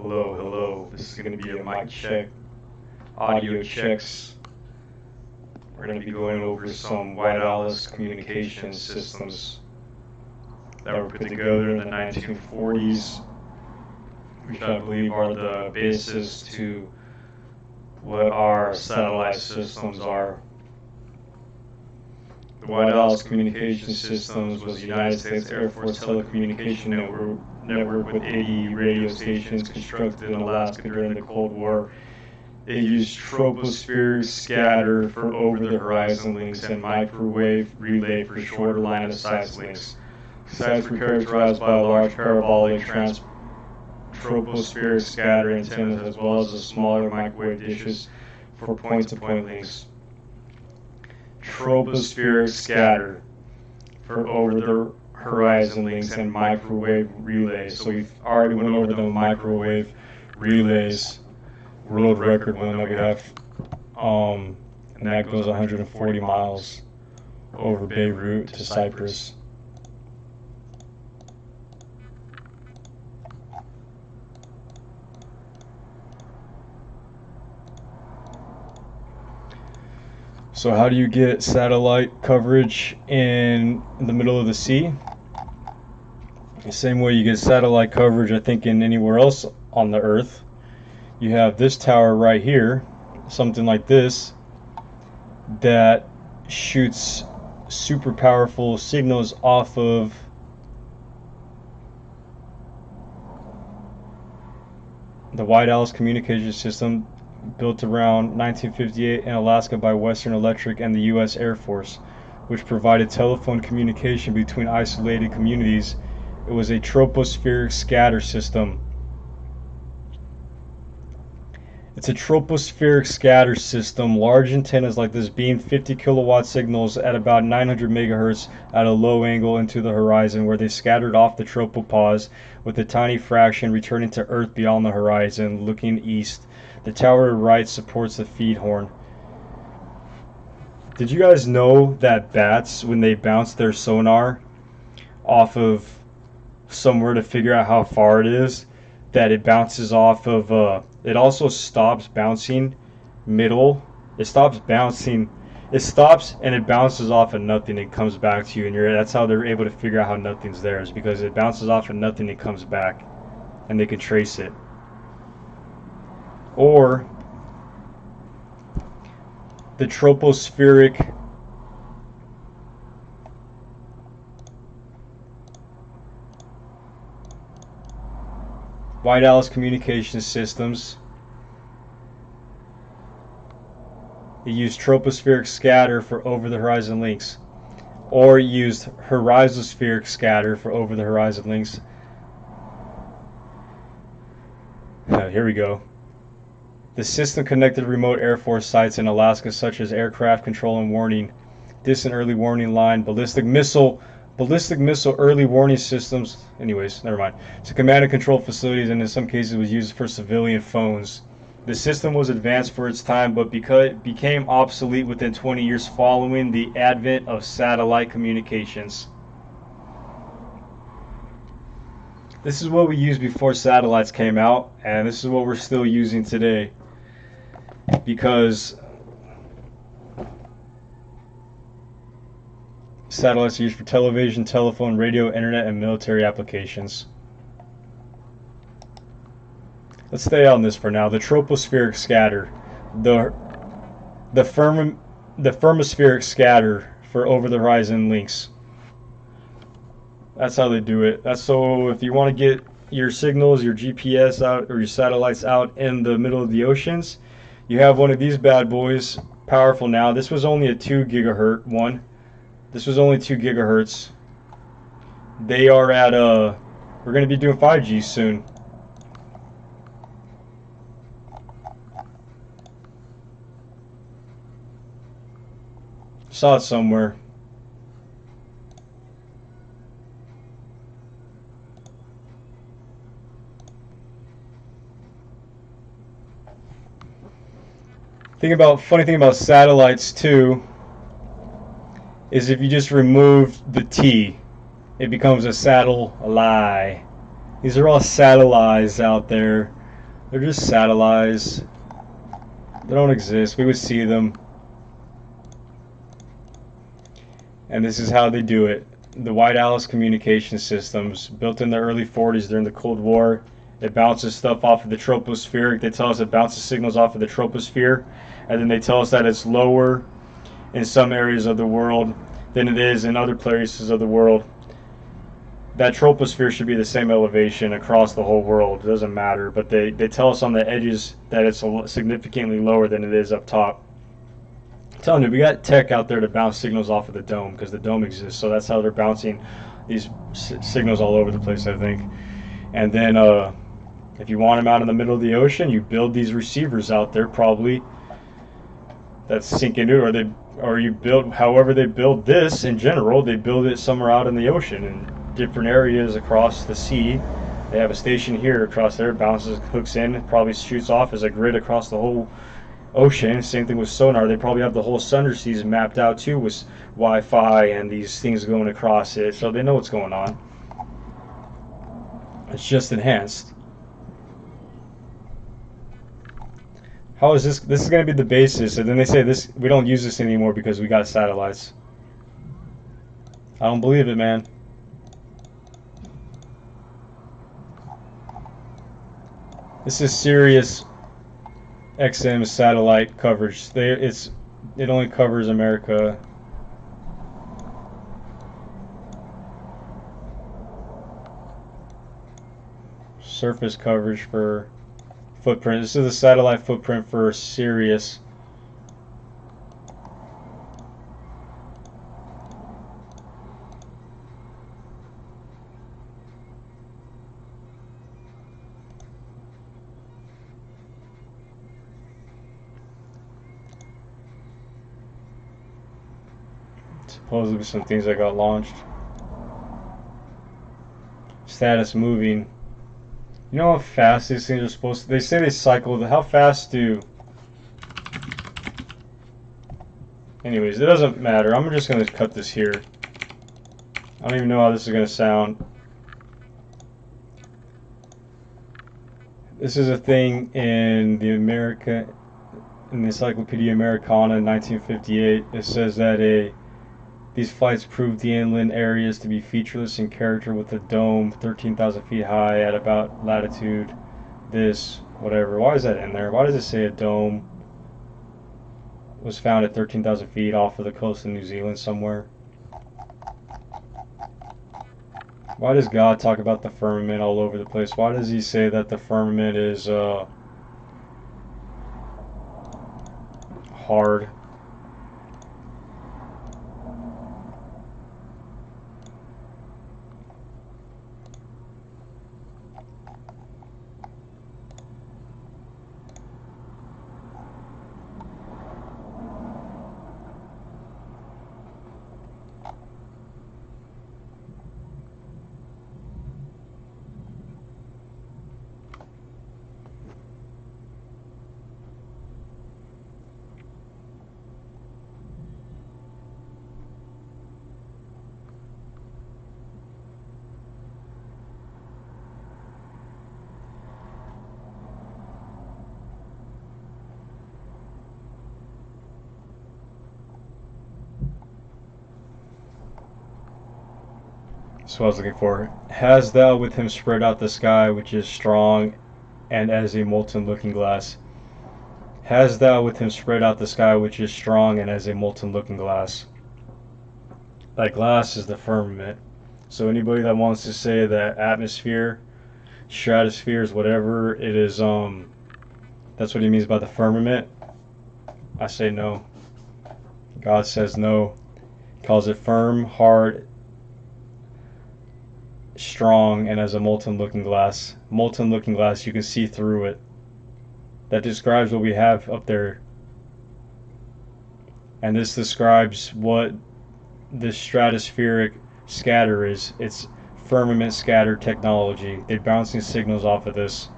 Hello, hello. This is going to be a mic check, audio checks. We're going to be going over some wireless communication systems that were put together in the 1940s, which I believe are the basis to what our satellite systems are. The wireless communication systems was the United States Air Force telecommunication network with 80 radio stations constructed in Alaska during the Cold War. It used tropospheric scatter for over-the-horizon links and microwave relay for shorter line-of-sight links. Sites were characterized by large parabolic tropospheric scatter antennas as well as the smaller microwave dishes for point-to-point links. Tropospheric scatter for over-the-horizon links and microwave relays. So we've already went over the microwave relays, world record one that we have, and that goes 140 miles over Beirut to Cyprus. So how do you get satellite coverage in the middle of the sea? The same way you get satellite coverage, I think, in anywhere else on the earth. You have this tower right here, something like this, that shoots super powerful signals off of the wireless communication system built around 1958 in Alaska by Western Electric and the U.S. Air Force, which provided telephone communication between isolated communities. It was a tropospheric scatter system. It's a tropospheric scatter system. Large antennas like this beam 50 kilowatt signals at about 900 megahertz at a low angle into the horizon, where they scattered off the tropopause with a tiny fraction returning to Earth beyond the horizon, looking east. The tower to the right supports the feed horn. Did you guys know that bats, when they bounce their sonar off of somewhere to figure out how far it is, that it bounces off of, it also stops bouncing middle. It stops bouncing. It stops and it bounces off of nothing and comes back to you. And that's how they're able to figure out how nothing's there, is because it bounces off of nothing and comes back. And they can trace it. Or the tropospheric wireless communication systems. It used tropospheric scatter for over-the-horizon links, or used horizospheric scatter for over-the-horizon links. Here we go. The system connected remote Air Force sites in Alaska, such as aircraft control and warning, distant early warning line, ballistic missile early warning systems. Anyways, never mind. To command and control facilities, and in some cases was used for civilian phones. The system was advanced for its time, but became obsolete within 20 years following the advent of satellite communications. This is what we used before satellites came out, and this is what we're still using today. Because satellites are used for television, telephone, radio, internet, and military applications. Let's stay on this for now. The tropospheric scatter, the firmaspheric scatter for over-the-horizon links. That's how they do it. That's so if you want to get your signals, your GPS out, or your satellites out in the middle of the oceans, you have one of these bad boys, powerful now. This was only a 2 gigahertz one. This was only 2 gigahertz. They are at, we're going to be doing 5G soon. Saw it somewhere. Funny thing about satellites too is if you just remove the T, it becomes a satellite. These are all satellites out there. They're just satellites. They don't exist. We would see them. And this is how they do it. The White Alice communication systems, built in the early 40s during the Cold War. It bounces stuff off of the tropospheric. They tell us it bounces signals off of the troposphere. And then they tell us that it's lower in some areas of the world than it is in other places of the world. That troposphere should be the same elevation across the whole world. It doesn't matter. But they tell us on the edges that it's significantly lower than it is up top. I'm telling you, we got tech out there to bounce signals off of the dome because the dome exists. So that's how they're bouncing these signals all over the place, I think. And then if you want them out in the middle of the ocean, you build these receivers out there probably that sink into it, or you build, however they build this in general, they build it somewhere out in the ocean in different areas across the sea. They have a station here across there, bounces, hooks in, probably shoots off as a grid across the whole ocean. Same thing with sonar. They probably have the whole underseas mapped out too with Wi-Fi and these things going across it, so they know what's going on. It's just enhanced. How is this? This is going to be the basis, and then they say this. We don't use this anymore because we got satellites. I don't believe it, man. This is serious XM satellite coverage. It only covers America. Surface coverage for footprint. This is a satellite footprint for Sirius. Supposedly some things that got launched. Status moving. You know how fast these things are supposed to... They say they cycle. How fast do... Anyways, it doesn't matter. I'm just going to cut this here. I don't even know how this is going to sound. This is a thing in the Encyclopedia Americana in 1958. It says that these flights proved the inland areas to be featureless in character with a dome 13,000 feet high at about latitude this, whatever. Why is that in there? Why does it say a dome was found at 13,000 feet off of the coast of New Zealand somewhere? Why does God talk about the firmament all over the place? Why does he say that the firmament is hard? That's what I was looking for. Has thou with him spread out the sky which is strong and as a molten looking glass? Has thou with him spread out the sky which is strong and as a molten looking glass? That glass is the firmament. So anybody that wants to say that atmosphere, stratosphere is whatever, it is that's what he means by the firmament, I say no. God says no. He calls it firm, hard, strong, and as a molten looking glass. Molten looking glass, you can see through it. That describes what we have up there. And this describes what this stratospheric scatter is. It's firmament scatter technology. They're bouncing signals off of this.